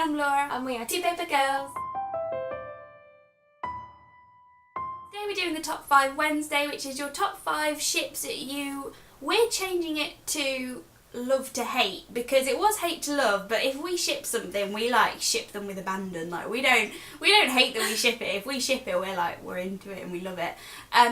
I'm Laura. And we are TwoPaperGirls. Today we're doing the Top 5 Wednesday, which is your top 5 ships that we're changing it to love to hate, because it was hate to love, but if we ship something, we ship them with abandon. We don't hate that we ship it. If we ship it, we're into it and we love it.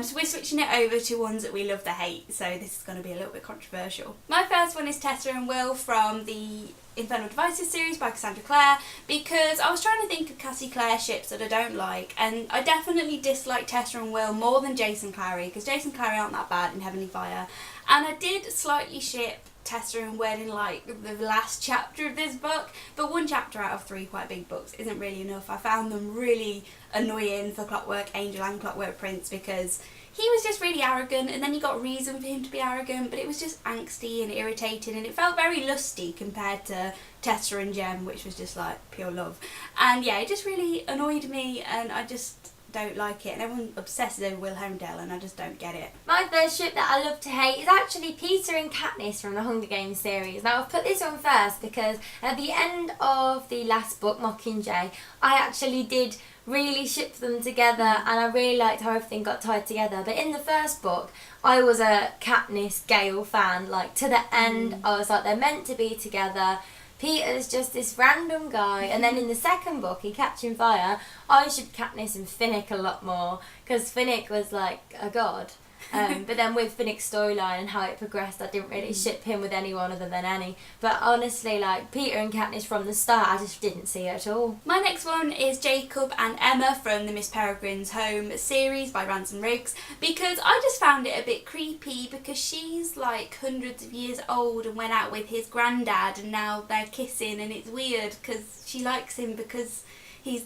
So we're switching it over to ones that we love to hate, so this is going to be a little bit controversial. My first one is Tessa and Will from the Infernal Devices series by Cassandra Clare, because I was trying to think of Cassie Clare ships that I don't like, and I definitely dislike Tessa and Will more than Jace and Clary, because Jace and Clary aren't that bad in Heavenly Fire, and I did slightly ship Tessa and Will in the last chapter of this book, but one chapter out of 3 quite big books isn't really enough. I found them really annoying for Clockwork Angel and Clockwork Prince, because he was just really arrogant, and then you got reason for him to be arrogant, but it was just angsty and irritating, and it felt very lusty compared to Tessa and Jem, which was just pure love. And yeah, it just really annoyed me, and I just don't like it, and everyone obsesses over Will Herondale, and I just don't get it. My first ship that I love to hate is actually Peter and Katniss from the Hunger Games series. Now I've put this on first because at the end of the last book, Mockingjay, I actually did really ship them together, and I really liked how everything got tied together. But in the first book, I was a Katniss Gale fan, to the end. I was they're meant to be together. Peter's just this random guy, and then in the second book, in Catching Fire, I shipped Katniss and Finnick a lot more, because Finnick was a god. But then with Finnick's storyline and how it progressed, I didn't really ship him with anyone other than Annie. But honestly, Peter and Katniss from the start, I just didn't see it at all. My next one is Jacob and Emma from the Miss Peregrine's Home series by Ransom Riggs, because I just found it a bit creepy, because she's hundreds of years old and went out with his granddad, and now they're kissing, and it's weird because she likes him because it's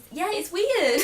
weird.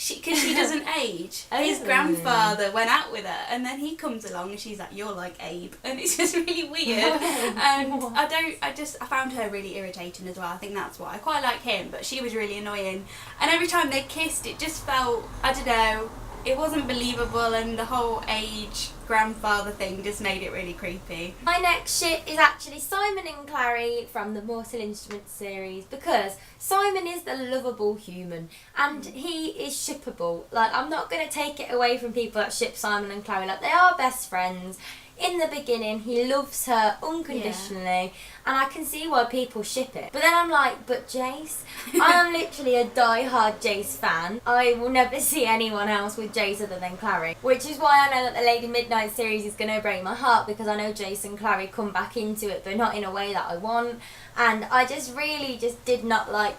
Because she doesn't age. His grandfather went out with her, and then he comes along and she's like, "You're like Abe," and it's just really weird. And I found her really irritating as well. I think that's why I quite like him, but she was really annoying. And every time they kissed, it just felt, I don't know, it wasn't believable, and the whole age grandfather thing just made it really creepy. My next ship is actually Simon and Clary from the Mortal Instruments series, because Simon is the lovable human and he is shippable. I'm not going to take it away from people that ship Simon and Clary. They are best friends. In the beginning, he loves her unconditionally, and I can see why people ship it. But then I'm but Jace? I am literally a die-hard Jace fan. I will never see anyone else with Jace other than Clary, which is why I know that the Lady Midnight series is going to break my heart, because I know Jace and Clary come back into it, but not in a way that I want. And I just really did not like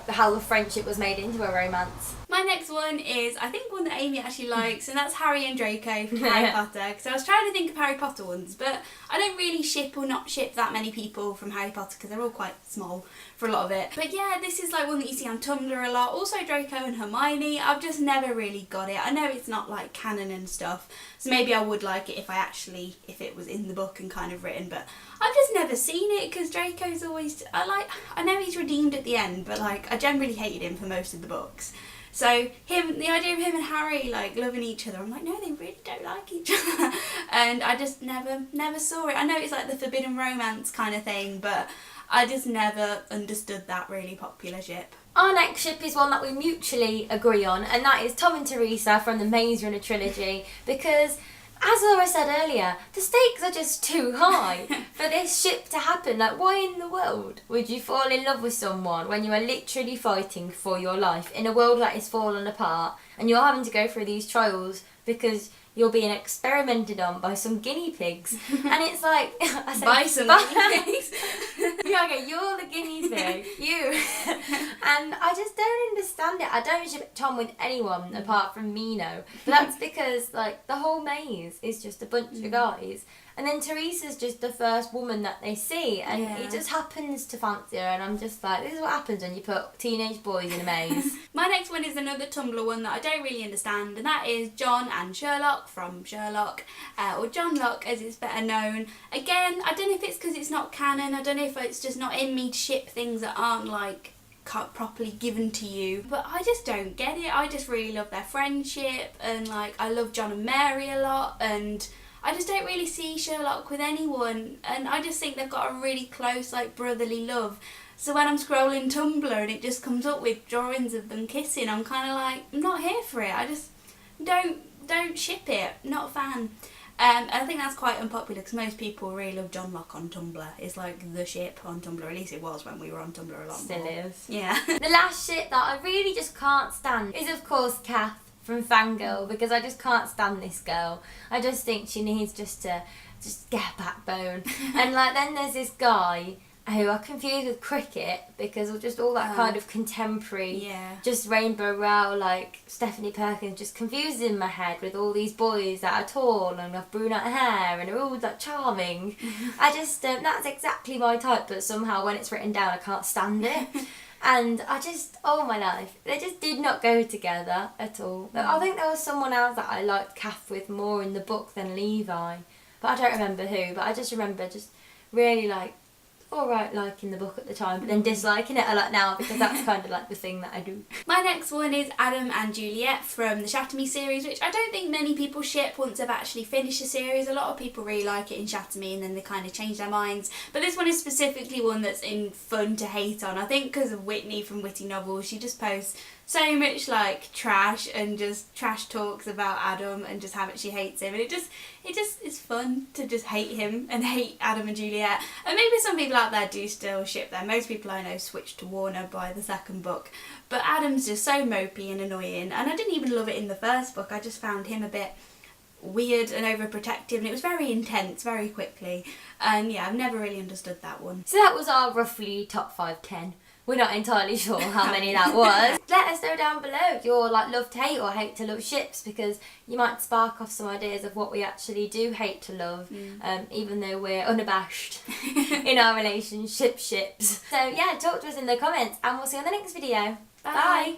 how the friendship was made into a romance. My next one is, I think, one that Amy actually likes, and that's Harry and Draco from Harry Potter, because I was trying to think of Harry Potter ones, but I don't really ship or not ship that many people from Harry Potter, because they're all quite small for a lot of it. But yeah, this is one that you see on Tumblr a lot. Also Draco and Hermione, I've just never really got it. I know it's not canon and stuff, so maybe I would like it if it was in the book and kind of written, but I've just never seen it, because Draco's always, I know he's redeemed at the end, but I generally hated him for most of the books. So the idea of him and Harry loving each other, I'm no, they really don't like each other. And I just never saw it. I know it's the forbidden romance kind of thing, but I just never understood that really popular ship. Our next ship is one that we mutually agree on, and that is Tom and Teresa from the Maze Runner trilogy, because as Laura said earlier, the stakes are just too high for this ship to happen. Why in the world would you fall in love with someone when you are literally fighting for your life in a world that is falling apart, and you're having to go through these trials because you're being experimented on by some guinea pigs? And it's I said, by some guinea pigs. Yeah, okay, you're the guinea pig. You. And I just don't understand it. I don't ship Tom with anyone apart from Mino. But that's because, the whole maze is just a bunch of guys. And then Teresa's just the first woman that they see, and he just happens to fancy her, and I'm just this is what happens when you put teenage boys in a maze. My next one is another Tumblr one that I don't really understand, and that is John and Sherlock from Sherlock, or John Locke as it's better known. Again, I don't know if it's because it's not canon, I don't know if it's just not in me to ship things that aren't properly given to you, but I just don't get it. I just really love their friendship, and I love John and Mary a lot, and I just don't really see Sherlock with anyone, and I just think they've got a really close, brotherly love. So when I'm scrolling Tumblr and it just comes up with drawings of them kissing, I'm kind of like, I'm not here for it. I just don't ship it. Not a fan. And I think that's quite unpopular because most people really love John Locke on Tumblr. It's like the ship on Tumblr. At least it was when we were on Tumblr a lot Still more. is. Yeah. The last ship that I really just can't stand is, of course, Kath from Fangirl, because I just can't stand this girl. I just think she needs just to get a backbone. And like then there's this guy who I confuse with Cricket because of just all that kind of contemporary, just Rainbow Rowell, like Stephanie Perkins, just confuses in my head with all these boys that are tall and have brunette hair and are all like charming. I just, that's exactly my type, but somehow when it's written down I can't stand it. And I just, all my life, they just did not go together at all. I think there was someone else that I liked Kath with more in the book than Levi, but I don't remember who, but I just remember just really like, alright liking the book at the time, but then disliking it a lot now because that's kind of like the thing that I do. My next one is Adam and Juliet from the Shatter Me series, which I don't think many people ship once they've actually finished the series. A lot of people really like it in Shatter Me and then they kind of change their minds. But this one is specifically one that's in fun to hate on. I think because of Whitney from Witty Novels, she just posts so much like trash and just trash talks about Adam and just how much she hates him, and it just is fun to just hate him and hate Adam and Juliet. And maybe some people out there do still ship them. Most people I know switched to Warner by the second book, but Adam's just so mopey and annoying, and I didn't even love it in the first book. I just found him a bit weird and overprotective, and it was very intense very quickly, and yeah, I've never really understood that one. So that was our roughly top 5-10. We're not entirely sure how many that was. Let us know down below your like love to hate or hate to love ships, because you might spark off some ideas of what we actually do hate to love, even though we're unabashed in our relationship ships. So yeah, talk to us in the comments and we'll see you on the next video. Bye.